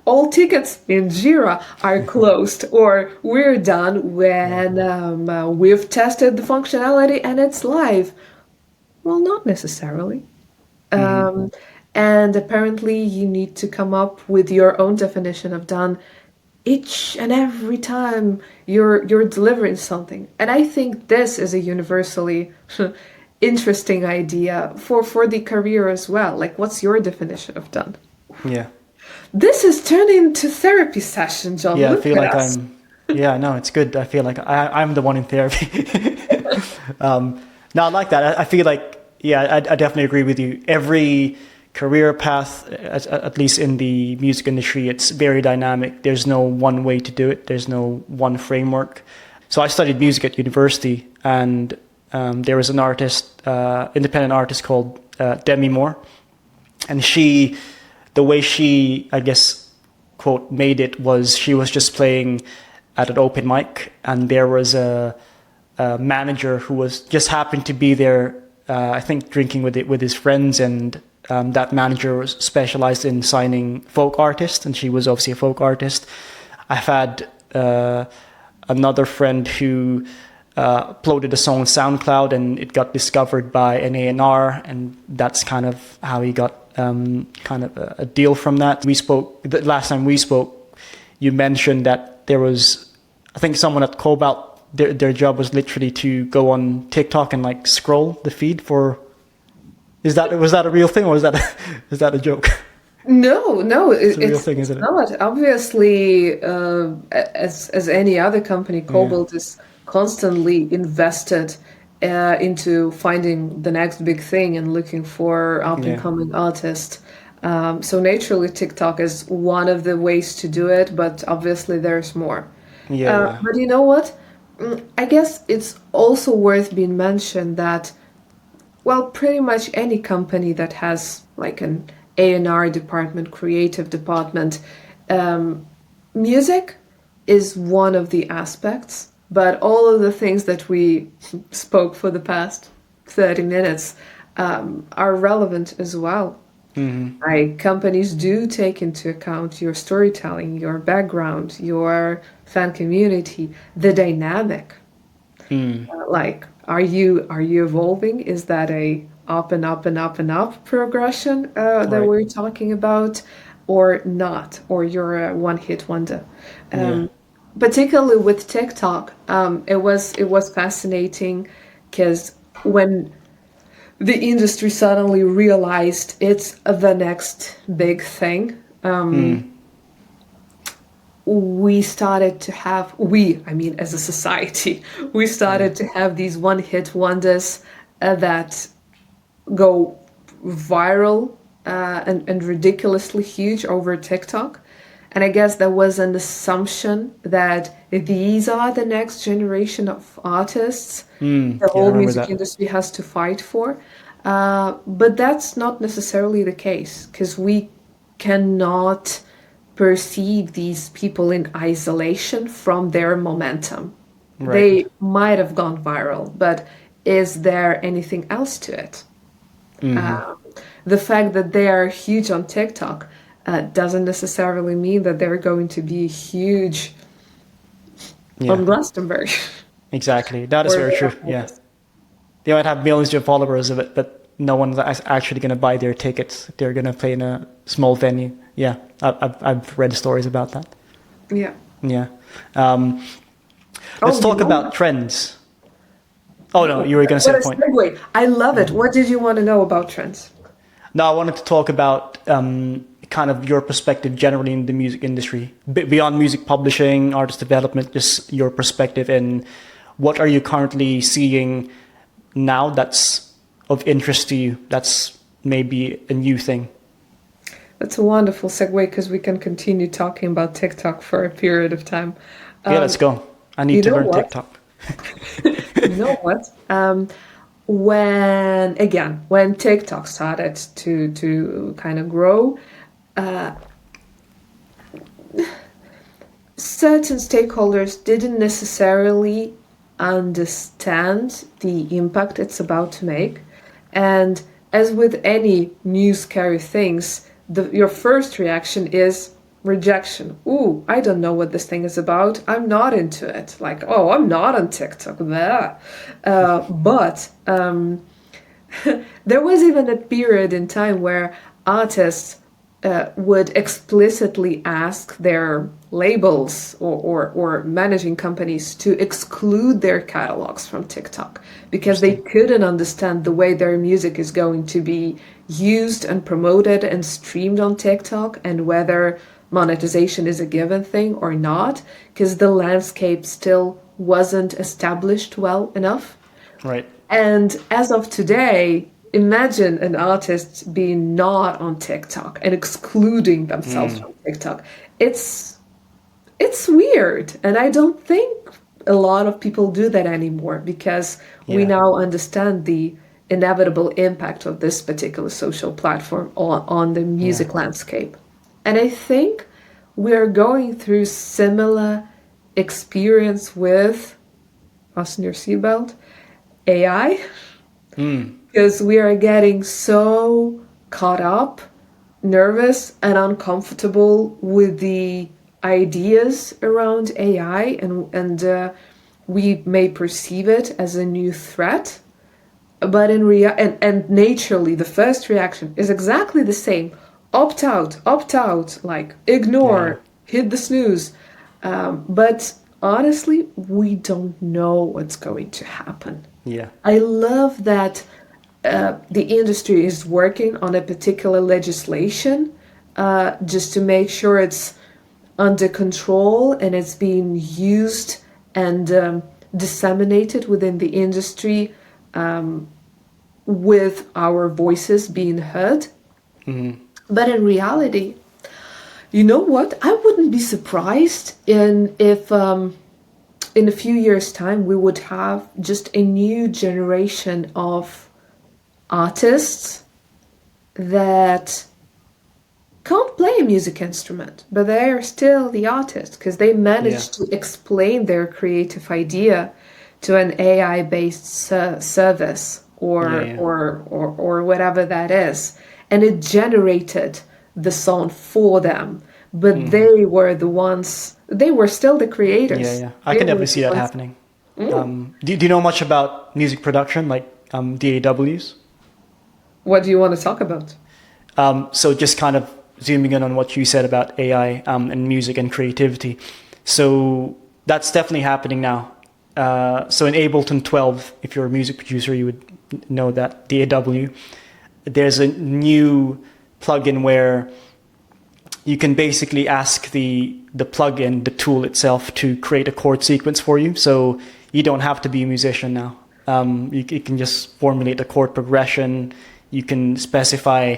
all tickets in Jira are closed, or we're done when we've tested the functionality and it's live. Well, not necessarily. And apparently you need to come up with your own definition of done each and every time you're delivering something. And I think this is a universally interesting idea for the career as well. Like, what's your definition of done? Yeah. This is turning into therapy session, John. Yeah, I Look feel at like us. yeah, no, it's good. I feel like I'm the one in therapy. No, I like that. I feel like, yeah, I definitely agree with you. Every career path, at least in the music industry, it's very dynamic. There's no one way to do it. There's no one framework. So I studied music at university, and there was an artist, independent artist called Demi Moore. And the way she, I guess, quote, made it was she was just playing at an open mic, and there was a manager who was just happened to be there, I think drinking with his friends, and that manager was specialized in signing folk artists, and she was obviously a folk artist. I've had another friend who uploaded a song on SoundCloud, and it got discovered by an A&R, and that's kind of how he got kind of a deal from that. The last time we spoke, you mentioned that there was, I think, someone at Kobalt, their job was literally to go on TikTok and like scroll the feed for. Was that a real thing, or is that a joke? No, It's a real thing, isn't it? not. Obviously, as any other company, Kobalt is constantly invested into finding the next big thing and looking for up-and-coming artists. So naturally, TikTok is one of the ways to do it, but obviously there's more. Yeah. But you know what? I guess it's also worth being mentioned that, well, pretty much any company that has like an A&R department, creative department, music is one of the aspects, but all of the things that we spoke for the past 30 minutes are relevant as well. Like, companies do take into account your storytelling, your background, your fan community, the dynamic. Like, are you evolving? Is that a up and up and up and up progression that Right. we're talking about, or not? Or you're a one-hit wonder? Particularly with TikTok, it was fascinating because when the industry suddenly realized it's the next big thing, we started to have, I mean, as a society, we started to have these one-hit wonders that go viral and ridiculously huge over TikTok. And I guess there was an assumption that these are the next generation of artists the I whole remember music that. industry has to fight for. But that's not necessarily the case, because we cannot perceive these people in isolation from their momentum. Right. They might have gone viral, but is there anything else to it? The fact that they are huge on TikTok doesn't necessarily mean that they're going to be huge on Glastonbury. Exactly. That is Or very true. Yeah. They might have millions of followers of it, but no one's actually going to buy their tickets. They're going to play in a small venue. Yeah. I've read stories about that. Yeah. Yeah. Oh, Let's talk about trends. Oh, no, you were going to say what a a point. segue. I love it. What did you want to know about trends? No, I wanted to talk about kind of your perspective generally in the music industry, beyond music publishing, artist development, just your perspective and what are you currently seeing now that's of interest to you, that's maybe a new thing. That's a wonderful segue because we can continue talking about TikTok for a period of time. Yeah, let's go. I need you to know learn what? TikTok. You know what? When TikTok started to kind of grow, certain stakeholders didn't necessarily understand the impact it's about to make. And as with any new scary things, your first reaction is rejection. Ooh, I don't know what this thing is about. I'm not into it. Like, oh, I'm not on TikTok. Blah. But there was even a period in time where artists would explicitly ask their labels or managing companies to exclude their catalogs from TikTok because they couldn't understand the way their music is going to be used and promoted and streamed on TikTok and whether monetization is a given thing or not, because the landscape still wasn't established well enough. Right. And as of today, imagine an artist being not on TikTok and excluding themselves from TikTok. It's weird, and I don't think a lot of people do that anymore because we now understand the inevitable impact of this particular social platform on the music landscape. And I think we're going through similar experience with, fasten your seatbelt, AI. Because we are getting so caught up, nervous, and uncomfortable with the ideas around AI, and we may perceive it as a new threat. But and naturally, the first reaction is exactly the same: opt out, like ignore, hit the snooze. But honestly, we don't know what's going to happen. Yeah. I love that the industry is working on a particular legislation just to make sure it's under control and it's being used and disseminated within the industry with our voices being heard. But in reality, you know what? I wouldn't be surprised if in a few years' time we would have just a new generation of artists that can't play a music instrument, but they are still the artists because they managed to explain their creative idea to an AI-based service or whatever that is, and it generated the song for them. But they were the ones. They were still the creators. Yeah. I can definitely see that happening. Do you know much about music production, like DAWs? What do you want to talk about? So just kind of zooming in on what you said about AI and music and creativity. So that's definitely happening now. So in Ableton 12, if you're a music producer, you would know that DAW. There's a new plugin where you can basically ask the plugin, the tool itself, to create a chord sequence for you. So you don't have to be a musician now. You can just formulate a chord progression. You can specify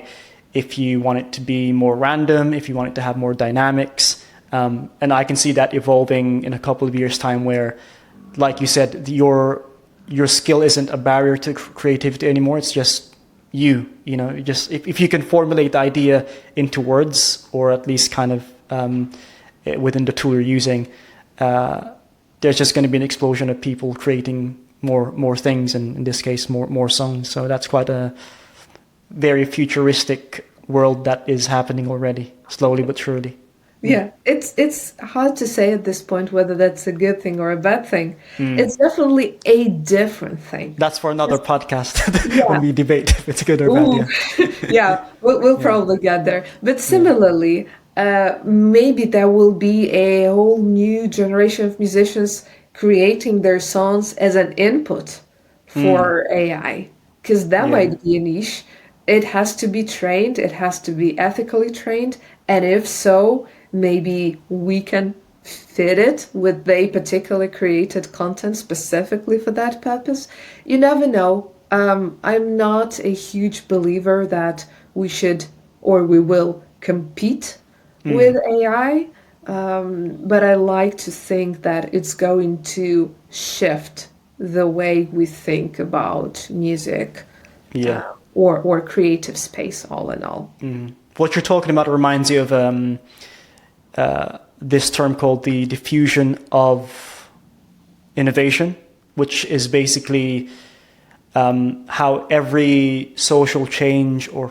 if you want it to be more random, if you want it to have more dynamics. And I can see that evolving in a couple of years' time where, like you said, your skill isn't a barrier to creativity anymore. It's just just if you can formulate the idea into words, or at least kind of within the tool you're using, there's just going to be an explosion of people creating more things, and in this case, more songs. So that's quite a very futuristic world that is happening already, slowly but surely. Yeah, it's hard to say at this point whether that's a good thing or a bad thing. It's definitely a different thing. That's for another podcast when Yeah. we debate if it's good or bad. Ooh. Yeah. Yeah, we'll probably get there. But similarly, maybe there will be a whole new generation of musicians creating their songs as an input for AI, because that Yeah. might be a niche. It has to be trained, it has to be ethically trained, and if so, maybe we can fit it with a particularly created content specifically for that purpose. You never know. I'm not a huge believer that we should or we will compete with AI, but I like to think that it's going to shift the way we think about music Yeah. or creative space, all in all. What you're talking about reminds you of this term called the diffusion of innovation, which is basically how every social change or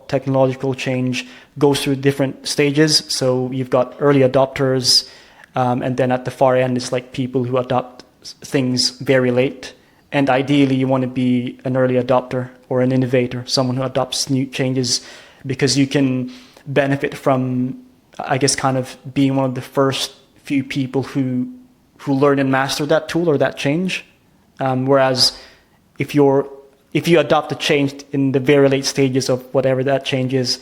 technological change goes through different stages. So you've got early adopters, and then at the far end, it's like people who adopt things very late. And ideally, you want to be an early adopter or an innovator, someone who adopts new changes, because you can benefit from, I guess, kind of being one of the first few people who learn and master that tool or that change. Whereas if you adopt a change in the very late stages of whatever that change is,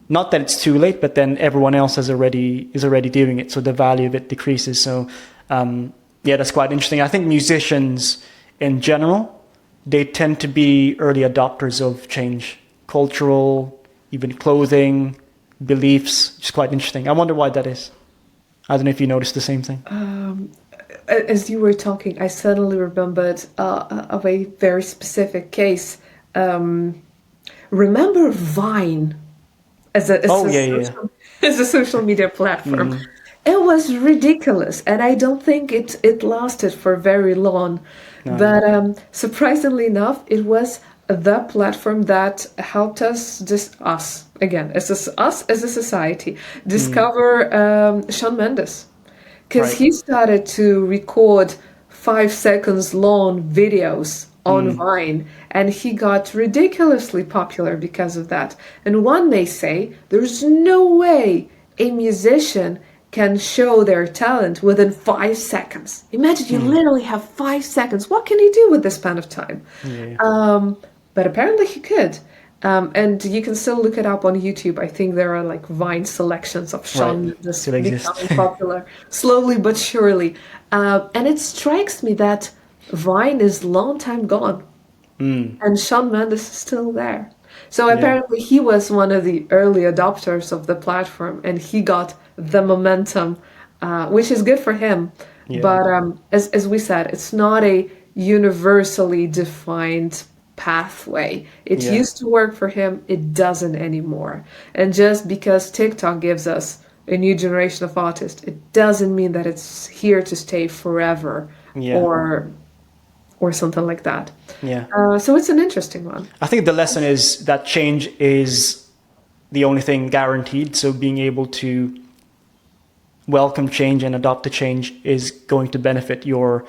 not that it's too late, but then everyone else is already doing it, so the value of it decreases. So yeah, that's quite interesting. I think musicians in general, they tend to be early adopters of change, cultural, even clothing, beliefs. It's quite interesting. I wonder why that is. I don't know if you noticed the same thing. As you were talking, I suddenly remembered of a very specific case. Remember Vine as a social media platform? It was ridiculous, and I don't think it lasted for very long. No. But surprisingly enough, it was the platform that helped us, us as a society, discover Shawn Mendes. Because Right. he started to record 5 seconds long videos on Vine, and he got ridiculously popular because of that. And one may say, there's no way a musician can show their talent within 5 seconds. Imagine you literally have 5 seconds. What can you do with this span of time? Yeah. But apparently he could. And you can still look it up on YouTube. I think there are like Vine selections of Shawn Mendes Still exist. becoming popular, slowly but surely. And it strikes me that Vine is long time gone, and Shawn Mendes is still there. So apparently he was one of the early adopters of the platform, and he got the momentum, which is good for him. Yeah. But as we said, it's not a universally defined pathway. It used to work for him, it doesn't anymore. And just because TikTok gives us a new generation of artists, it doesn't mean that it's here to stay forever or something like that. Yeah. So it's an interesting one. I think the lesson is that change is the only thing guaranteed. So being able to welcome change and adopt the change is going to benefit your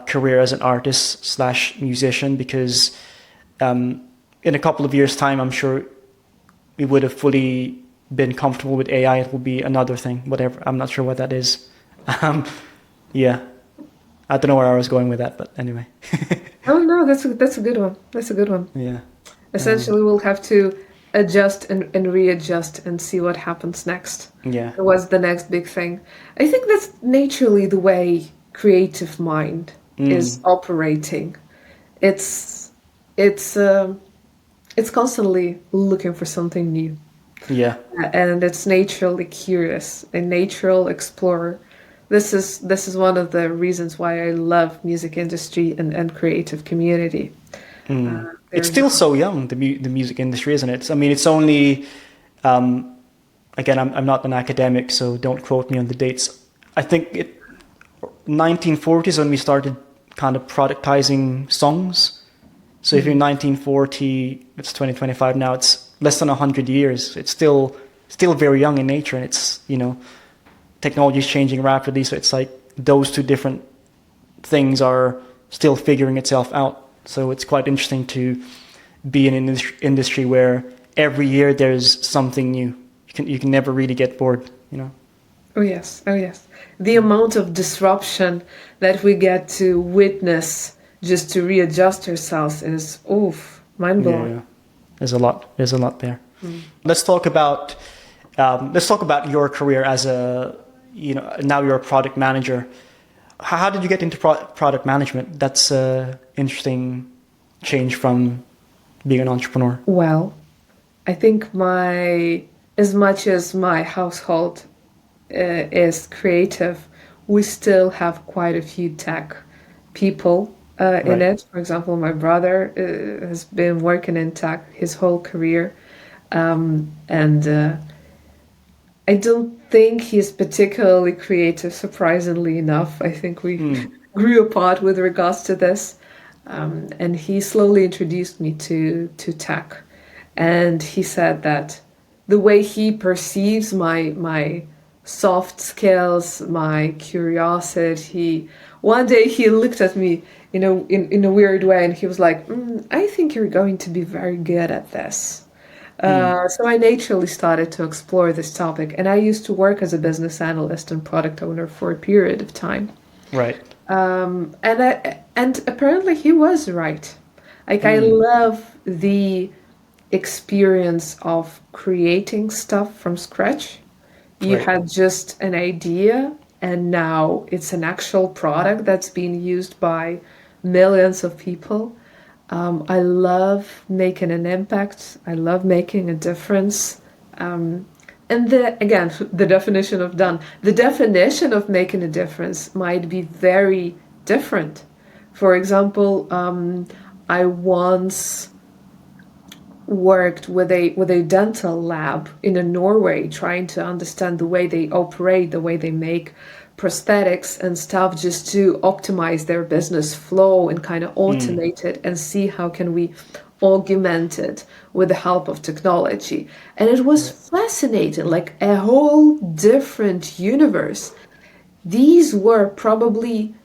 career as an artist / musician, because in a couple of years' time, I'm sure we would have fully been comfortable with AI. It will be another thing, whatever. I'm not sure what that is. Yeah. I don't know where I was going with that, but anyway. Oh no, that's a good one. That's a good one. Yeah. Essentially, we'll have to adjust and readjust and see what happens next. Yeah. What's the next big thing? I think that's naturally the way creative mind is operating. It's constantly looking for something new. Yeah. And it's naturally curious, a natural explorer. This is one of the reasons why I love music industry and creative community. It's still so young, the music industry, isn't it? I mean, it's only, again, I'm not an academic, so don't quote me on the dates. I think 1940s when we started kind of productizing songs. So if you're 1940, it's 2025 now, it's less than 100 years. It's still still very young in nature, and it's, technology is changing rapidly. So it's like those two different things are still figuring itself out. So it's quite interesting to be in an industry where every year there's something new. You can never really get bored, Oh yes. The amount of disruption that we get to witness just to readjust ourselves is mind blowing. Yeah. There's a lot there. Let's talk about your career as now you're a product manager. How did you get into product management? That's an interesting change from being an entrepreneur. Well, I think as much as my household is creative, we still have quite a few tech people in it. For example, my brother has been working in tech his whole career, and I don't think he's particularly creative, surprisingly enough. I think we grew apart with regards to this, and he slowly introduced me to tech, and he said that the way he perceives my soft skills, my curiosity. One day he looked at me in a weird way, and he was like, "I think you're going to be very good at this." So I naturally started to explore this topic, and I used to work as a business analyst and product owner for a period of time. Right. And apparently he was right. Like I love the experience of creating stuff from scratch. You had just an idea, and now it's an actual product that's being used by millions of people. I love making an impact. I love making a difference. And the definition of done. The definition of making a difference might be very different. For example, I once worked with a dental lab in Norway, trying to understand the way they operate, the way they make prosthetics and stuff, just to optimize their business flow and kind of automate it and see how can we augment it with the help of technology. And it was fascinating, like a whole different universe. These were probably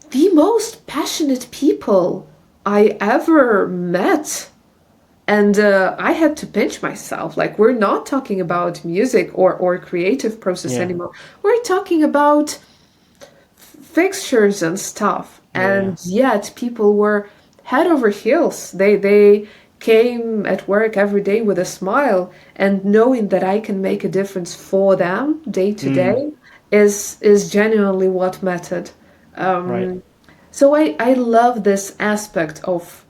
the most passionate people I ever met. And I had to pinch myself. Like, we're not talking about music or creative process anymore. We're talking about fixtures and stuff. And yet people were head over heels. They came at work every day with a smile, and knowing that I can make a difference for them day to day is genuinely what mattered. So I love this aspect of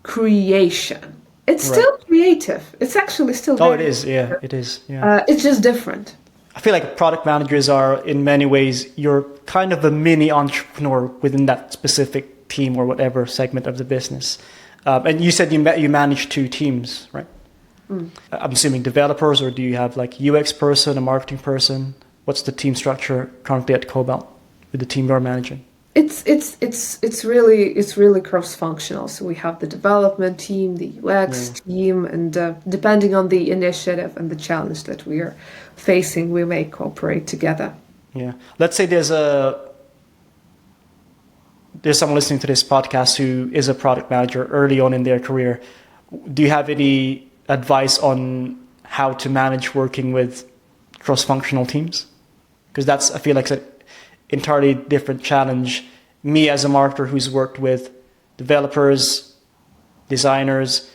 creation. It's still creative. It's actually still it is. Yeah, it is. Yeah. It's just different. I feel like product managers are, in many ways, you're kind of a mini entrepreneur within that specific team or whatever segment of the business. And you said you manage 2 teams, right? I'm assuming developers, or do you have like UX person, a marketing person? What's the team structure currently at Kobalt with the team you're managing? It's really cross-functional. So we have the development team, the UX team, and depending on the initiative and the challenge that we are facing, we may cooperate together. Yeah. Let's say there's someone listening to this podcast who is a product manager early on in their career. Do you have any advice on how to manage working with cross-functional teams? Because I feel like it's entirely different challenge. Me as a marketer who's worked with developers, designers,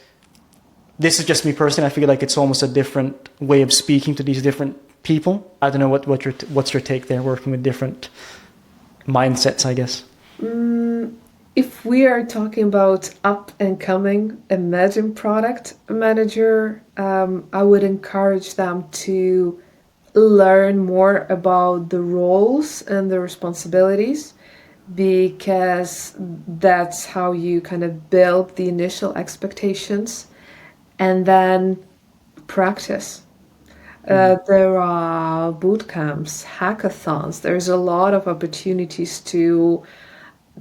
this is just me personally. I feel like it's almost a different way of speaking to these different people. I don't know what's your take there, working with different mindsets, I guess. If we are talking about up and coming emerging product manager, I would encourage them to learn more about the roles and the responsibilities, because that's how you kind of build the initial expectations and then practice. There are boot camps, hackathons. There's a lot of opportunities to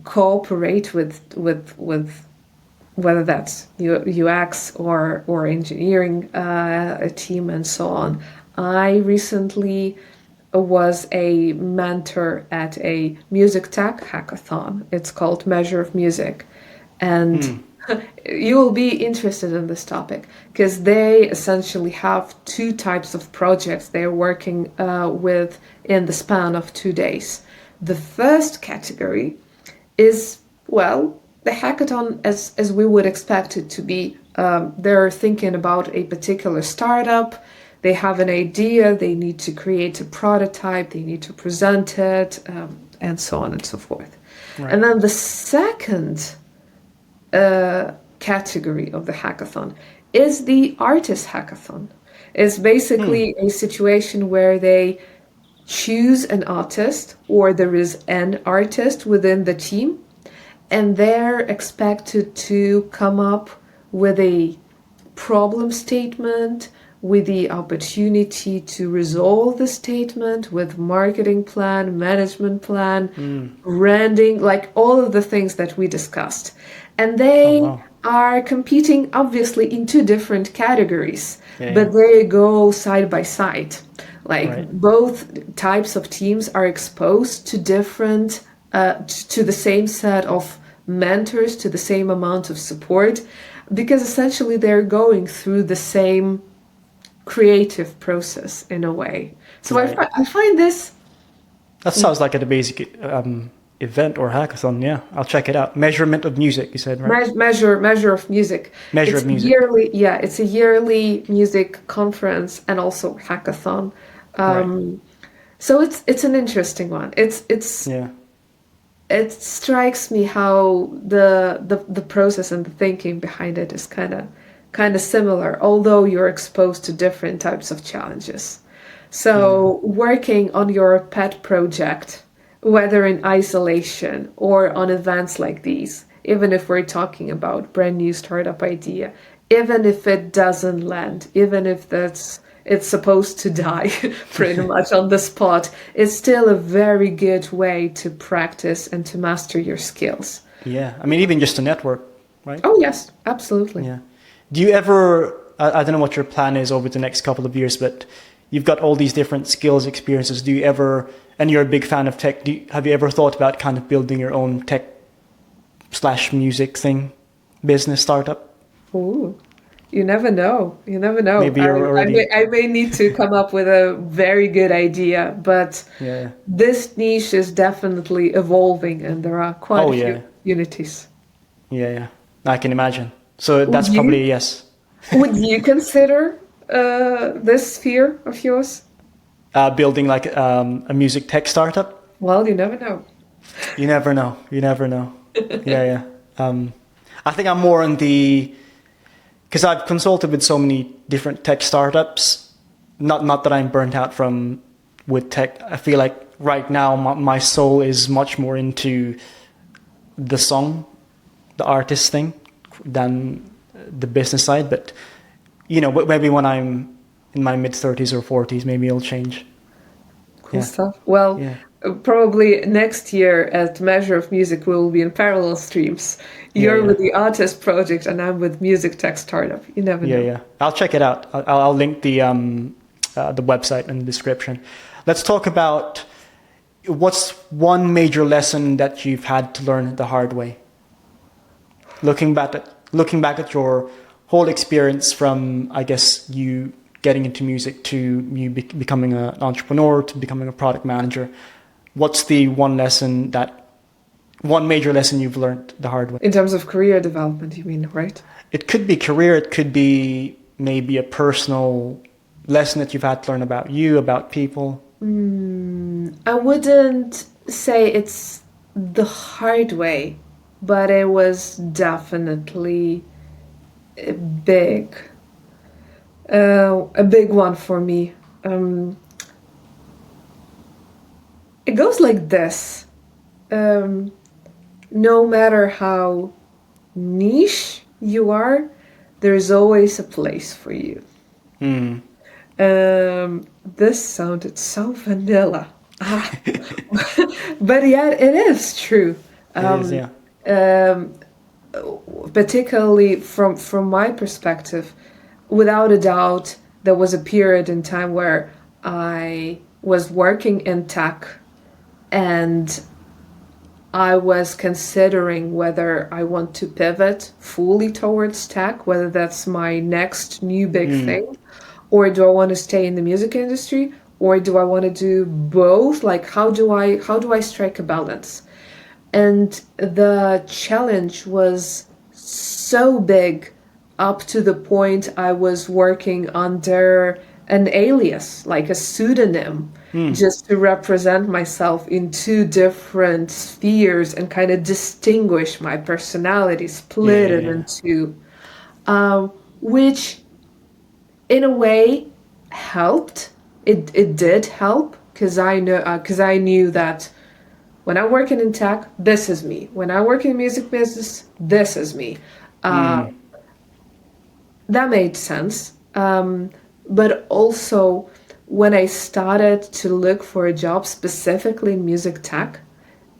cooperate with whether that's UX or engineering a team and so on. I recently was a mentor at a music tech hackathon. It's called Measure of Music. And you will be interested in this topic because they essentially have two types of projects they're working with in the span of 2 days. The first category is, well, the hackathon as we would expect it to be. They're thinking about a particular startup. They have an idea, they need to create a prototype, they need to present it, and so on and so forth. Right. And then the second category of the hackathon is the artist hackathon. It's basically a situation where they choose an artist, or there is an artist within the team, and they're expected to come up with a problem statement, with the opportunity to resolve the statement, with marketing plan, management plan, branding, like all of the things that we discussed. And they are competing obviously in two different categories, but they go side by side. Like both types of teams are exposed to different, to the same set of mentors, to the same amount of support, because essentially they're going through the same creative process in a way. So I find this... That sounds like a basic event or hackathon. Yeah, I'll check it out. Measurement of music, you said, right? Measure of music. Measure of music. It's a yearly music conference and also hackathon. So it's an interesting one. It strikes me how the process and the thinking behind it is kind of similar, although you're exposed to different types of challenges. So working on your pet project, whether in isolation or on events like these, even if we're talking about brand new startup idea, even if it doesn't land, even if it's supposed to die pretty much on the spot, it's still a very good way to practice and to master your skills. Yeah, I mean, even just to network, right? Oh, yes, absolutely. Yeah. Do you ever, I don't know what your plan is over the next couple of years, but you've got all these different skills, experiences. Do you ever, and you're a big fan of tech, have you ever thought about kind of building your own tech/music thing, business startup? Ooh. You never know. Maybe you're already... I may need to come up with a very good idea, but this niche is definitely evolving and there are quite a few unities. Yeah, I can imagine. So that's probably a yes. Would you consider this sphere of yours? Building like a music tech startup? Well, you never know. You never know. Yeah. I think I'm more on the... Because I've consulted with so many different tech startups, not that I'm burnt out with tech. I feel like right now my soul is much more into the song, the artist thing, than the business side. But, maybe when I'm in my mid-30s or 40s, maybe it'll change. Cool stuff. Well, probably next year at Measure of Music, we will be in parallel streams. You're with the artist project and I'm with music tech startup. You never know. Yeah. I'll check it out. I'll link the website in the description. Let's talk about what's one major lesson that you've had to learn the hard way. Looking back at your whole experience from, I guess, you getting into music to you becoming an entrepreneur to becoming a product manager. What's the one major lesson you've learned the hard way? In terms of career development, you mean, right? It could be career, it could be maybe a personal lesson that you've had to learn about you, about people. I wouldn't say it's the hard way, but it was definitely a big one for me. It goes like this. No matter how niche you are, there's always a place for you. This sounded so vanilla. But yet it is true. It is, yeah. Particularly from my perspective, without a doubt, there was a period in time where I was working in tech, and I was considering whether I want to pivot fully towards tech, whether that's my next new big thing, or do I want to stay in the music industry, or do I want to do both? Like, how do I strike a balance? And the challenge was so big, up to the point I was working under an alias, like a pseudonym, just to represent myself in two different spheres and kind of distinguish my personality, split it into, which in a way helped. It did help, because I knew that when I'm working in tech, this is me. When I work in the music business, this is me. That made sense. But also, when I started to look for a job specifically in music tech,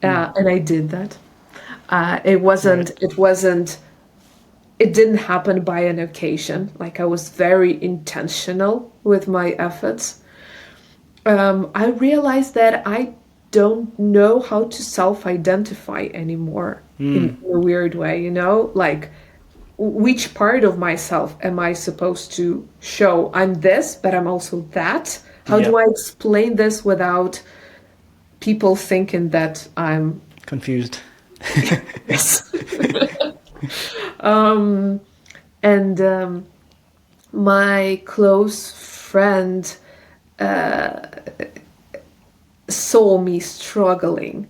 and I did that, it didn't happen by an occasion. Like, I was very intentional with my efforts. I realized that I don't know how to self-identify anymore in a weird way, you know? Like, which part of myself am I supposed to show? I'm this, but I'm also that. How do I explain this without people thinking that I'm confused? Yes. And my close friend saw me struggling,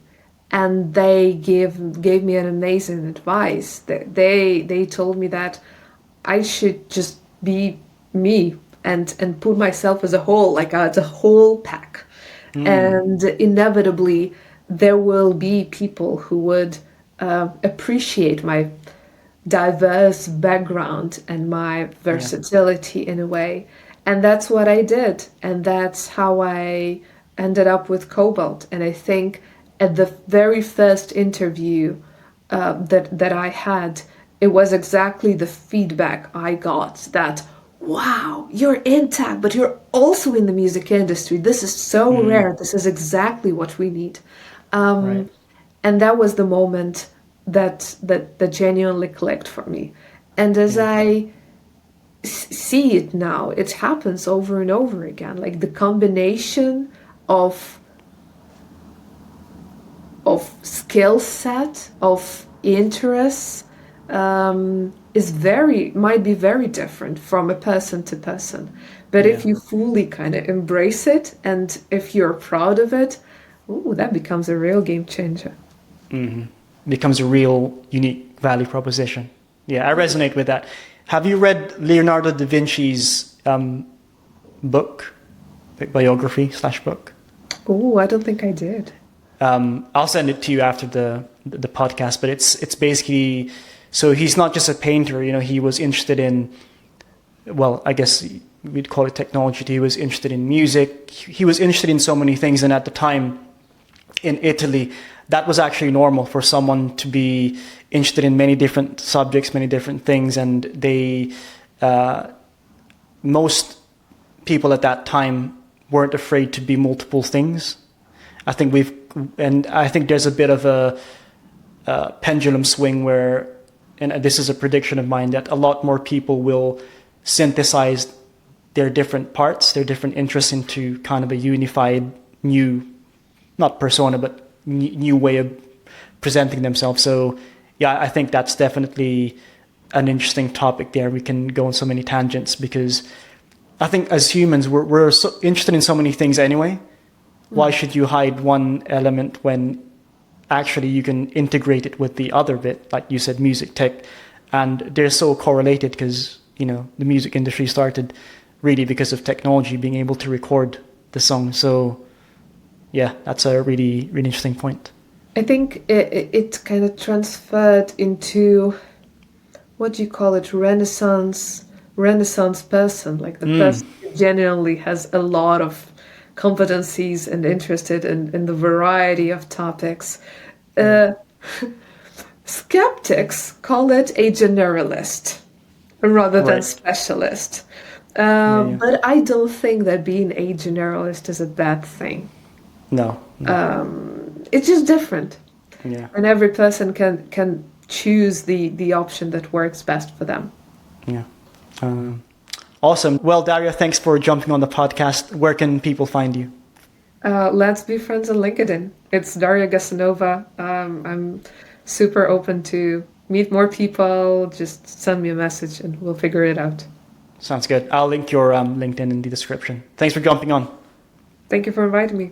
and they gave me an amazing advice. They told me that I should just be me and put myself as a whole, like as a whole pack. And inevitably there will be people who would appreciate my diverse background and my versatility in a way. And that's what I did. And that's how I ended up with Kobalt. And I think at the very first interview that I had, it was exactly the feedback I got, that, wow, you're in tech, but you're also in the music industry. This is so rare. This is exactly what we need. And that was the moment that genuinely clicked for me. And as I see it now, it happens over and over again. Like, the combination of skill set, of interests, might be very different from a person to person. But if you fully kind of embrace it, and if you're proud of it, that becomes a real game changer. Becomes a real unique value proposition. Yeah, I resonate with that. Have you read Leonardo da Vinci's book, biography/book? Oh, I don't think I did. I'll send it to you after the podcast, but it's basically, so he's not just a painter, you know, he was interested in, well, I guess we'd call it technology. He was interested in music. He was interested in so many things. And at the time in Italy, that was actually normal for someone to be interested in many different subjects, many different things. And most people at that time weren't afraid to be multiple things. I think there's a bit of a pendulum swing where, and this is a prediction of mine, that a lot more people will synthesize their different parts, their different interests into kind of a unified new, not persona, but new way of presenting themselves. So yeah, I think that's definitely an interesting topic there. We can go on so many tangents, because I think as humans, we're so interested in so many things anyway. Why should you hide one element when actually you can integrate it with the other bit, like you said, music, tech, and they're so correlated, because, you know, the music industry started really because of technology, being able to record the song. So yeah, that's a really, really interesting point. I think it kind of transferred into, what do you call it, Renaissance person, like the person who genuinely has a lot of competencies and interested in the variety of topics. Skeptics call it a generalist rather than specialist. Yeah. But I don't think that being a generalist is a bad thing. No. It's just different, Yeah. and every person can choose the option that works best for them. Yeah. Awesome. Well, Daria, thanks for jumping on the podcast. Where can people find you? Let's be friends on LinkedIn. It's Daria Gassanova. I'm super open to meet more people. Just send me a message and we'll figure it out. Sounds good. I'll link your LinkedIn in the description. Thanks for jumping on. Thank you for inviting me.